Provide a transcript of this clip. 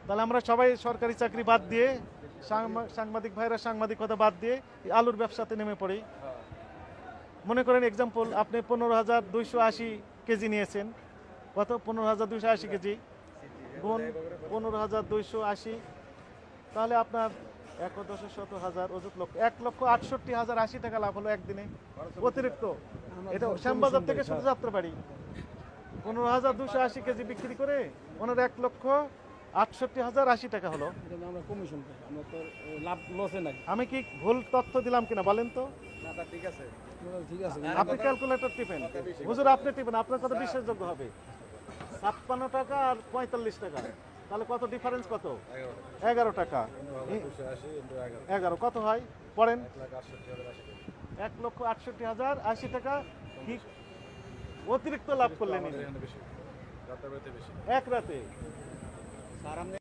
তাহলে আমরা সবাই সরকারি চাকরি বাদ দিয়ে সাংবাদিক ভাইরা সাংবাদিকতা বাদ দিয়ে এই আলুর ব্যবসাতে নেমে পড়ি। মনে করেন এক্সাম্পল, আপনি 15,280 কেজি নিয়েছেন। কত? 15,280 কেজি গুণ 15,280, তাহলে আপনার 1,10,100,000 লক্ষ 1,68,080 টাকা লাভ হলো একদিনে অতিরিক্ত। এটা শ্যামবাজার থেকে শুধু যাত্রাবাড়ি 15,280 কেজি বিক্রি করে ওনার 1,68,080 টাকা হলো। আমরা কমিশন পাই, আমরা তো লাভ লসে নাই। আমি কি ভুল তথ্য দিলাম কিনা বলেন তো? না তা ঠিক আছে। ঠিক আছে। আপনি ক্যালকুলেটর টিপেন, হুজুর আপনি টিপেন, আপনার কথা বিশ্বাসযোগ্য হবে। 56 টাকা আর 45 টাকা, তাহলে কত ডিফারেন্স? কত? 11 টাকা। 11 কত হয়? পড়েন। 1,68,080 টাকা কি অতিরিক্ত লাভ করলেন এক রাতে। স্যার আপনি